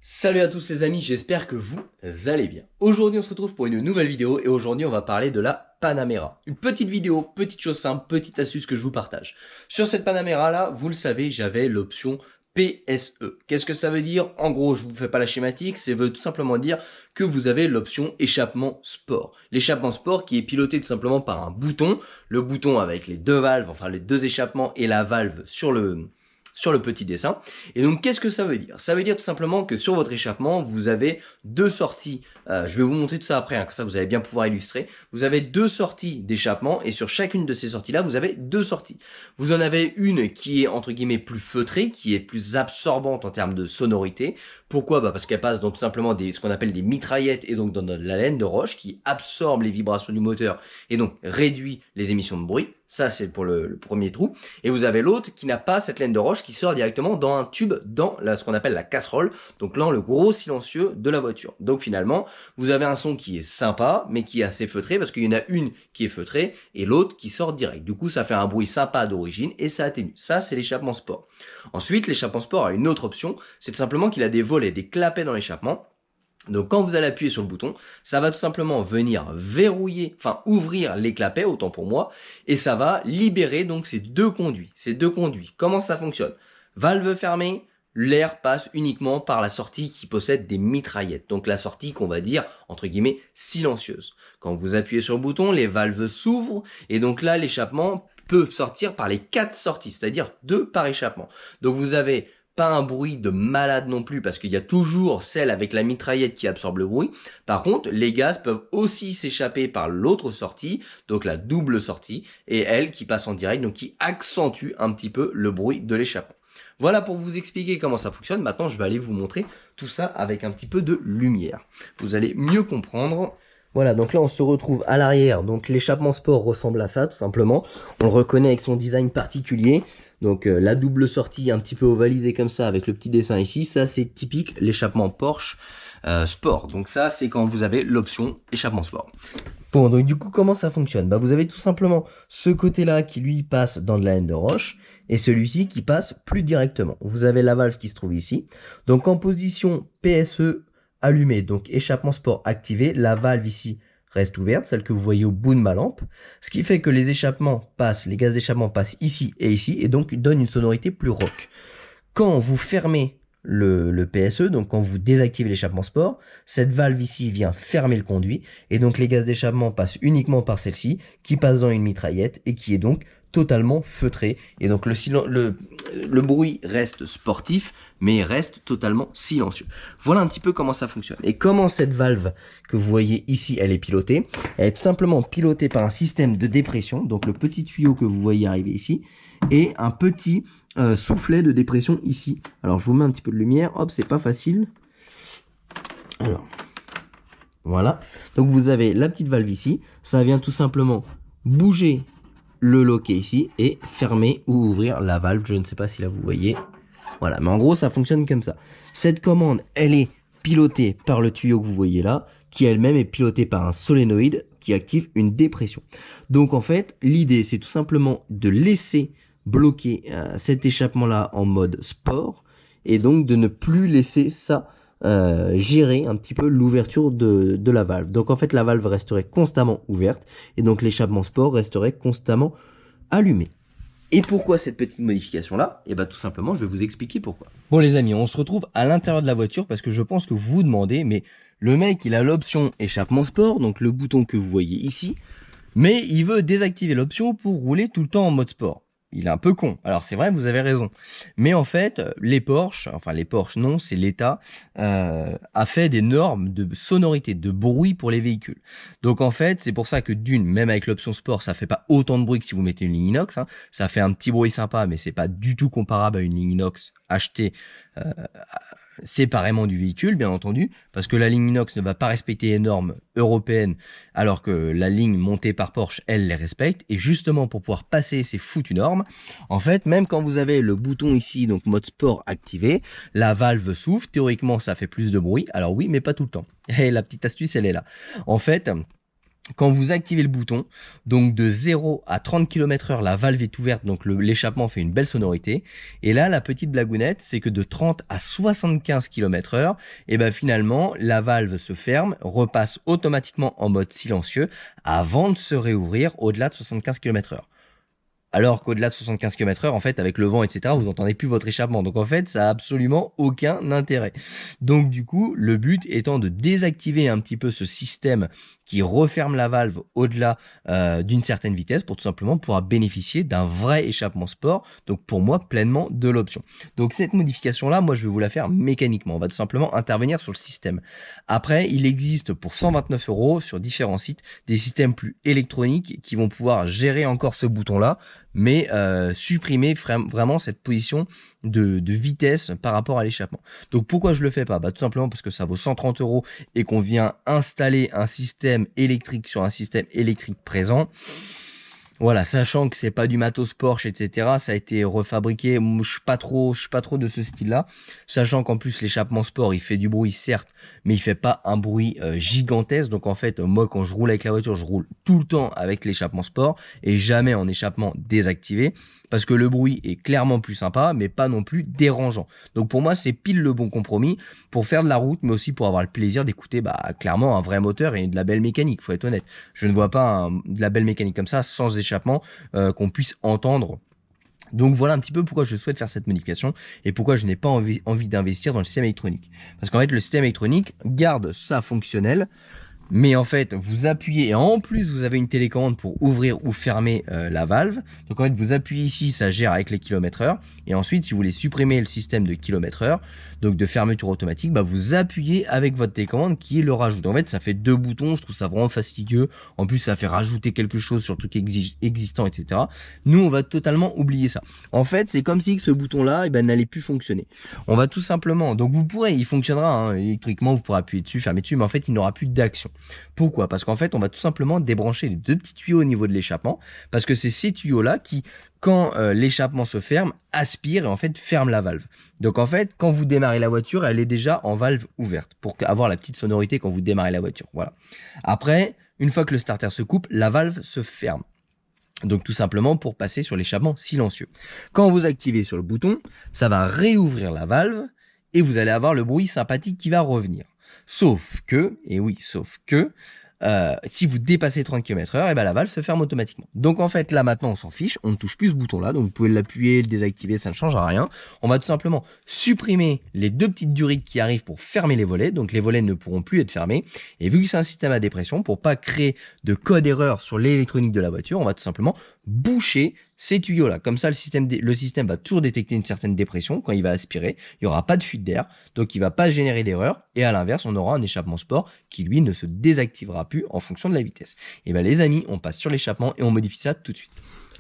Salut à tous les amis, j'espère que vous allez bien. Aujourd'hui on se retrouve pour une nouvelle vidéo et aujourd'hui on va parler de la Panamera. Une petite vidéo, petite chose simple, petite astuce que je vous partage. Sur cette Panamera là, vous le savez, j'avais l'option PSE. Qu'est-ce que ça veut dire? En gros, je vous fais pas la schématique, ça veut tout simplement dire que vous avez l'option échappement sport. L'échappement sport qui est piloté tout simplement par un bouton, le bouton avec les deux valves, enfin les deux échappements et la valve sur le petit dessin. Et donc qu'est-ce que ça veut dire? Ça veut dire tout simplement que sur votre échappement, vous avez deux sorties, je vais vous montrer tout ça après, comme ça vous allez bien pouvoir illustrer. Vous avez deux sorties d'échappement et sur chacune de ces sorties-là, vous avez deux sorties. Vous en avez une qui est entre guillemets plus feutrée, qui est plus absorbante en termes de sonorité. Pourquoi? Parce qu'elle passe dans tout simplement ce qu'on appelle des mitraillettes et donc dans de la laine de roche qui absorbe les vibrations du moteur et donc réduit les émissions de bruit. Ça c'est pour le premier trou. Et vous avez l'autre qui n'a pas cette laine de roche qui sort directement dans un tube dans ce qu'on appelle la casserole. Donc là le gros silencieux de la voiture. Donc finalement vous avez un son qui est sympa mais qui est assez feutré parce qu'il y en a une qui est feutrée et l'autre qui sort direct. Du coup ça fait un bruit sympa d'origine et ça atténue. Ça c'est l'échappement sport. Ensuite l'échappement sport a une autre option, c'est tout simplement qu'il a des volets, des clapets dans l'échappement. Donc quand vous allez appuyer sur le bouton, ça va tout simplement venir verrouiller, enfin ouvrir les clapets, autant pour moi, et ça va libérer donc ces deux conduits. Comment ça fonctionne? Valve fermée, l'air passe uniquement par la sortie qui possède des mitraillettes. Donc la sortie qu'on va dire, entre guillemets, silencieuse. Quand vous appuyez sur le bouton, les valves s'ouvrent, et donc là l'échappement peut sortir par les quatre sorties, c'est-à-dire deux par échappement. Donc vous avez pas un bruit de malade non plus parce qu'il y a toujours celle avec la mitraillette qui absorbe le bruit. Par contre, les gaz peuvent aussi s'échapper par l'autre sortie, donc la double sortie, et elle qui passe en direct, donc qui accentue un petit peu le bruit de l'échappement. Voilà pour vous expliquer comment ça fonctionne. Maintenant, je vais aller vous montrer tout ça avec un petit peu de lumière. Vous allez mieux comprendre. Voilà, donc là on se retrouve à l'arrière, donc l'échappement sport ressemble à ça tout simplement. On le reconnaît avec son design particulier. Donc la double sortie un petit peu ovalisée comme ça avec le petit dessin ici, ça c'est typique l'échappement Porsche Sport. Donc ça c'est quand vous avez l'option échappement sport. Bon, donc du coup comment ça fonctionne? Vous avez tout simplement ce côté là qui lui passe dans de la laine de roche et celui-ci qui passe plus directement. Vous avez la valve qui se trouve ici. Donc en position PSE allumé, donc échappement sport activé, la valve ici reste ouverte, celle que vous voyez au bout de ma lampe, ce qui fait que les échappements passent, les gaz d'échappement passent ici, et donc donnent une sonorité plus rock. Quand vous fermez le PSE, donc quand vous désactivez l'échappement sport, cette valve ici vient fermer le conduit, et donc les gaz d'échappement passent uniquement par celle-ci, qui passe dans une mitraillette, et qui est donc totalement feutré, et donc le bruit reste sportif, mais reste totalement silencieux. Voilà un petit peu comment ça fonctionne. Et comment cette valve que vous voyez ici, elle est pilotée? Elle est tout simplement pilotée par un système de dépression, donc le petit tuyau que vous voyez arriver ici, et un petit soufflet de dépression ici. Alors je vous mets un petit peu de lumière, hop, c'est pas facile. Alors, voilà. Donc vous avez la petite valve ici, ça vient tout simplement bouger le loquet ici et fermer ou ouvrir la valve, je ne sais pas si là vous voyez. Voilà, mais en gros ça fonctionne comme ça. Cette commande, elle est pilotée par le tuyau que vous voyez là, qui elle-même est pilotée par un solénoïde qui active une dépression. Donc en fait, l'idée c'est tout simplement de laisser bloquer cet échappement là en mode sport et donc de ne plus laisser ça gérer un petit peu l'ouverture de la valve. Donc en fait la valve resterait constamment ouverte et donc l'échappement sport resterait constamment allumé. Et pourquoi cette petite modification là? Et tout simplement je vais vous expliquer pourquoi. Bon les amis, on se retrouve à l'intérieur de la voiture parce que je pense que vous vous demandez, mais le mec il a l'option échappement sport, donc le bouton que vous voyez ici, mais il veut désactiver l'option pour rouler tout le temps en mode sport. Il est un peu con. Alors c'est vrai, vous avez raison. Mais en fait, les Porsche non, c'est l'État, a fait des normes de sonorité, de bruit pour les véhicules. Donc en fait, c'est pour ça que même avec l'option sport, ça fait pas autant de bruit que si vous mettez une ligne inox. Hein. Ça fait un petit bruit sympa, mais c'est pas du tout comparable à une ligne inox achetée séparément du véhicule, bien entendu, parce que la ligne inox ne va pas respecter les normes européennes, alors que la ligne montée par Porsche, elle les respecte. Et justement, pour pouvoir passer ces foutues normes, en fait, même quand vous avez le bouton ici, donc mode sport activé, la valve s'ouvre. Théoriquement, ça fait plus de bruit. Alors oui, mais pas tout le temps. Et la petite astuce, elle est là. En fait, quand vous activez le bouton, donc de 0 à 30 km/h, la valve est ouverte, donc l'échappement fait une belle sonorité. Et là, la petite blagounette, c'est que de 30 à 75 km/h, et ben finalement, la valve se ferme, repasse automatiquement en mode silencieux avant de se réouvrir au-delà de 75 km/h. Alors qu'au-delà de 75 km/h, en fait, avec le vent, etc., vous n'entendez plus votre échappement. Donc en fait, ça a absolument aucun intérêt. Donc du coup, le but étant de désactiver un petit peu ce système qui referme la valve au-delà d'une certaine vitesse pour tout simplement pouvoir bénéficier d'un vrai échappement sport. Donc pour moi, pleinement de l'option. Donc cette modification-là, moi, je vais vous la faire mécaniquement. On va tout simplement intervenir sur le système. Après, il existe pour 129 € sur différents sites des systèmes plus électroniques qui vont pouvoir gérer encore ce bouton-là, mais supprimer vraiment cette position de vitesse par rapport à l'échappement. Donc pourquoi je le fais pas? Tout simplement parce que ça vaut 130 € et qu'on vient installer un système électrique sur un système électrique présent. Voilà, sachant que c'est pas du matos Porsche, etc. Ça a été refabriqué. Je suis pas trop de ce style-là. Sachant qu'en plus l'échappement sport, il fait du bruit certes, mais il fait pas un bruit gigantesque. Donc en fait, moi quand je roule avec la voiture, je roule tout le temps avec l'échappement sport et jamais en échappement désactivé, parce que le bruit est clairement plus sympa, mais pas non plus dérangeant. Donc pour moi, c'est pile le bon compromis pour faire de la route, mais aussi pour avoir le plaisir d'écouter clairement un vrai moteur et de la belle mécanique. Faut être honnête. Je ne vois pas de la belle mécanique comme ça sans échappement qu'on puisse entendre. Donc voilà un petit peu pourquoi je souhaite faire cette modification et pourquoi je n'ai pas envie d'investir dans le système électronique. Parce qu'en fait, le système électronique garde ça fonctionnel, mais en fait, vous appuyez et en plus, vous avez une télécommande pour ouvrir ou fermer la valve. Donc en fait, vous appuyez ici, ça gère avec les km/h. Et ensuite, si vous voulez supprimer le système de km/h, donc de fermeture automatique, vous appuyez avec votre télécommande qui est le rajout. Donc en fait, ça fait deux boutons, je trouve ça vraiment fastidieux. En plus, ça fait rajouter quelque chose sur le truc existant, etc. Nous, on va totalement oublier ça. En fait, c'est comme si ce bouton-là n'allait plus fonctionner. On va tout simplement, donc vous pourrez, il fonctionnera électriquement, vous pourrez appuyer dessus, fermer dessus, mais en fait, il n'aura plus d'action. Pourquoi? Parce qu'en fait, on va tout simplement débrancher les deux petits tuyaux au niveau de l'échappement, parce que c'est ces tuyaux-là qui, quand l'échappement se ferme, aspirent et en fait ferment la valve. Donc en fait, quand vous démarrez la voiture, elle est déjà en valve ouverte, pour avoir la petite sonorité quand vous démarrez la voiture. Voilà. Après, une fois que le starter se coupe, la valve se ferme. Donc tout simplement pour passer sur l'échappement silencieux. Quand vous activez sur le bouton, ça va réouvrir la valve et vous allez avoir le bruit sympathique qui va revenir. Sauf que, et oui, sauf que, si vous dépassez 30 km/h, la valve se ferme automatiquement. Donc en fait, là maintenant, on s'en fiche, on ne touche plus ce bouton-là, donc vous pouvez l'appuyer, le désactiver, ça ne change rien. On va tout simplement supprimer les deux petites durites qui arrivent pour fermer les volets, donc les volets ne pourront plus être fermés. Et vu que c'est un système à dépression, pour pas créer de code erreur sur l'électronique de la voiture, on va tout simplement boucher ces tuyaux-là. Comme ça, le système va toujours détecter une certaine dépression quand il va aspirer. Il n'y aura pas de fuite d'air, donc il ne va pas générer d'erreur. Et à l'inverse, on aura un échappement sport qui, lui, ne se désactivera plus en fonction de la vitesse. Et bien, les amis, on passe sur l'échappement et on modifie ça tout de suite.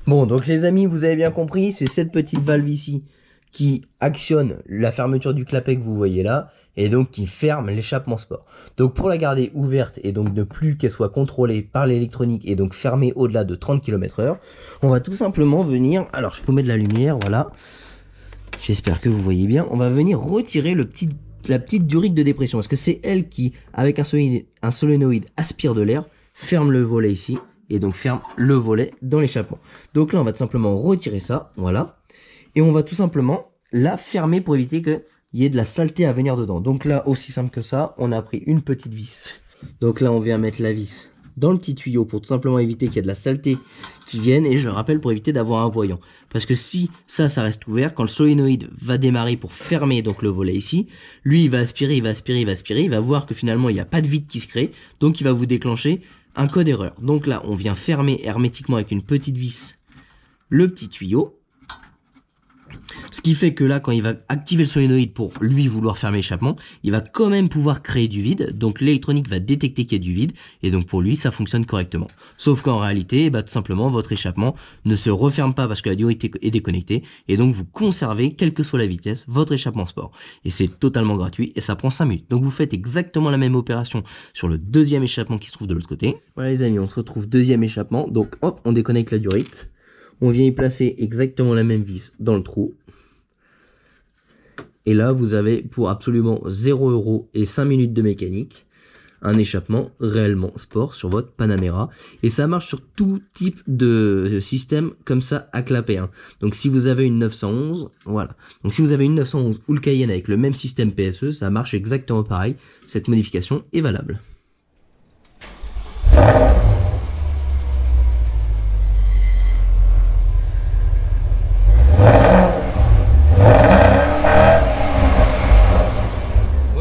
Bon, donc les amis, vous avez bien compris, c'est cette petite valve ici qui actionne la fermeture du clapet que vous voyez là, et donc qui ferme l'échappement sport. Donc pour la garder ouverte et donc ne plus qu'elle soit contrôlée par l'électronique et donc fermée au-delà de 30 km/h, on va tout simplement venir, alors je vous mets de la lumière, voilà, j'espère que vous voyez bien, on va venir retirer la petite durite de dépression, parce que c'est elle qui, avec un solénoïde aspire de l'air, ferme le volet ici, et donc ferme le volet dans l'échappement. Donc là on va tout simplement retirer ça, voilà, et on va tout simplement la fermer pour éviter qu'il y ait de la saleté à venir dedans. Donc là, aussi simple que ça, on a pris une petite vis. Donc là, on vient mettre la vis dans le petit tuyau pour tout simplement éviter qu'il y ait de la saleté qui vienne. Et je rappelle, pour éviter d'avoir un voyant. Parce que si ça reste ouvert, quand le solénoïde va démarrer pour fermer donc le volet ici, lui, il va aspirer, il va voir que finalement, il n'y a pas de vide qui se crée. Donc, il va vous déclencher un code erreur. Donc là, on vient fermer hermétiquement avec une petite vis le petit tuyau. Ce qui fait que là, quand il va activer le solénoïde pour lui vouloir fermer l'échappement, il va quand même pouvoir créer du vide. Donc l'électronique va détecter qu'il y a du vide et donc pour lui, ça fonctionne correctement. Sauf qu'en réalité, tout simplement, votre échappement ne se referme pas parce que la durite est déconnectée et donc vous conservez, quelle que soit la vitesse, votre échappement sport. Et c'est totalement gratuit et ça prend 5 minutes. Donc vous faites exactement la même opération sur le deuxième échappement qui se trouve de l'autre côté. Voilà les amis, on se retrouve deuxième échappement. Donc hop, on déconnecte la durite. On vient y placer exactement la même vis dans le trou. Et là, vous avez pour absolument 0 € et 5 minutes de mécanique, un échappement réellement sport sur votre Panamera. Et ça marche sur tout type de système comme ça à clapet. Hein. Donc si vous avez une 911, voilà. Donc si vous avez une 911 ou le Cayenne avec le même système PSE, ça marche exactement pareil. Cette modification est valable.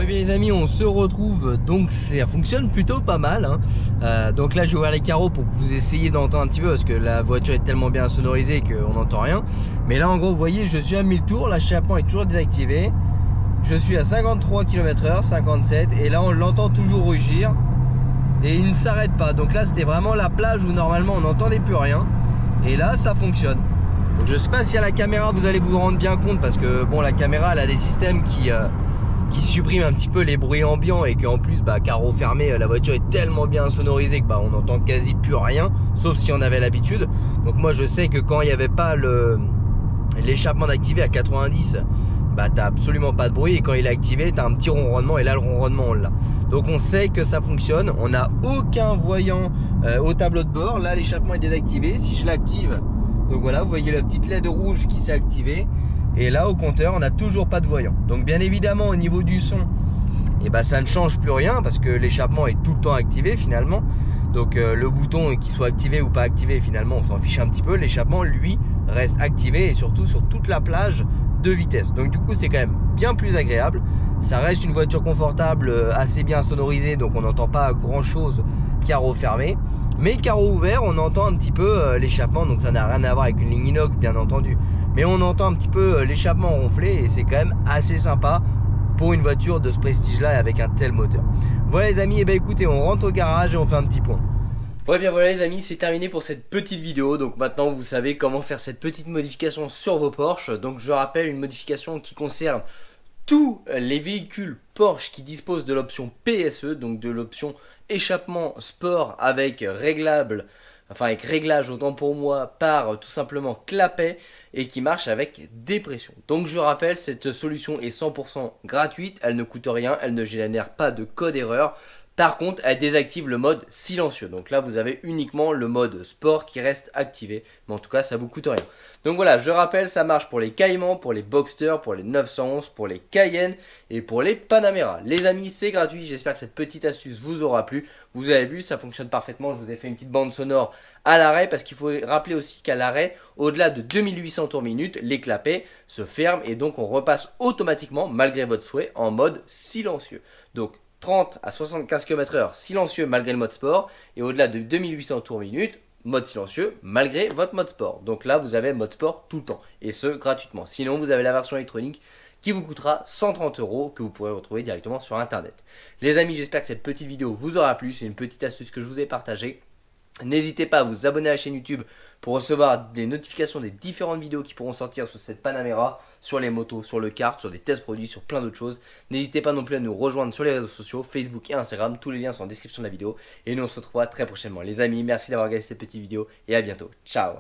Les amis, on se retrouve, donc ça fonctionne plutôt pas mal hein. Donc là je vais ouvrir les carreaux pour que vous essayiez d'entendre un petit peu parce que la voiture est tellement bien sonorisée qu'on n'entend rien. Mais là en gros vous voyez, je suis à 1000 tours, l'échappement est toujours désactivé. Je suis à 53 km/h, 57, et là on l'entend toujours rugir et il ne s'arrête pas. Donc là c'était vraiment la plage où normalement on n'entendait plus rien, et là ça fonctionne. Donc je sais pas si à la caméra vous allez vous rendre bien compte, parce que bon, la caméra elle a des systèmes qui supprime un petit peu les bruits ambiants, et qu'en plus carreau fermé, la voiture est tellement bien sonorisée que on n'entend quasi plus rien, sauf si on avait l'habitude. Donc moi je sais que quand il n'y avait pas l'échappement d'activé à 90, t'as absolument pas de bruit, et quand il est activé t'as un petit ronronnement, et là le ronronnement on l'a. Donc on sait que ça fonctionne. On n'a aucun voyant au tableau de bord. Là l'échappement est désactivé. Si je l'active, donc voilà, vous voyez la petite LED rouge qui s'est activée. Et là au compteur on n'a toujours pas de voyant. Donc bien évidemment au niveau du son, ça ne change plus rien, parce que l'échappement est tout le temps activé finalement. Donc le bouton qu'il soit activé ou pas activé, finalement on s'en fiche un petit peu. L'échappement lui reste activé, et surtout sur toute la plage de vitesse. Donc du coup c'est quand même bien plus agréable. Ça reste une voiture confortable, assez bien sonorisée, donc on n'entend pas grand chose carreau fermé. Mais carreau ouvert on entend un petit peu l'échappement. Donc ça n'a rien à voir avec une ligne inox bien entendu, mais on entend un petit peu l'échappement ronfler, et c'est quand même assez sympa pour une voiture de ce prestige là avec un tel moteur. Voilà les amis, et écoutez, on rentre au garage et on fait un petit point. Ouais, bien voilà les amis, c'est terminé pour cette petite vidéo. Donc maintenant vous savez comment faire cette petite modification sur vos Porsche. Donc je rappelle, une modification qui concerne tous les véhicules Porsche qui disposent de l'option PSE, donc de l'option échappement sport avec réglage autant pour moi par tout simplement clapet, et qui marche avec dépression. Donc je rappelle, cette solution est 100% gratuite, elle ne coûte rien, elle ne génère pas de code erreur. Par contre, elle désactive le mode silencieux. Donc là, vous avez uniquement le mode sport qui reste activé. Mais en tout cas, ça vous coûte rien. Donc voilà, je rappelle, ça marche pour les Caïmans, pour les Boxster, pour les 911, pour les Cayenne et pour les Panamera. Les amis, c'est gratuit. J'espère que cette petite astuce vous aura plu. Vous avez vu, ça fonctionne parfaitement. Je vous ai fait une petite bande sonore à l'arrêt, parce qu'il faut rappeler aussi qu'à l'arrêt, au-delà de 2800 tours minute, les clapets se ferment, et donc on repasse automatiquement, malgré votre souhait, en mode silencieux. Donc 30 à 75 km/h silencieux malgré le mode sport, et au-delà de 2800 tours minute, mode silencieux malgré votre mode sport. Donc là vous avez le mode sport tout le temps, et ce gratuitement. Sinon vous avez la version électronique qui vous coûtera 130 € que vous pourrez retrouver directement sur internet. Les amis, j'espère que cette petite vidéo vous aura plu. C'est une petite astuce que je vous ai partagée. N'hésitez pas à vous abonner à la chaîne YouTube pour recevoir des notifications des différentes vidéos qui pourront sortir sur cette Panamera, sur les motos, sur le kart, sur des tests produits, sur plein d'autres choses. N'hésitez pas non plus à nous rejoindre sur les réseaux sociaux, Facebook et Instagram. Tous les liens sont en description de la vidéo. Et nous on se retrouvera très prochainement. Les amis, merci d'avoir regardé cette petite vidéo, et à bientôt. Ciao.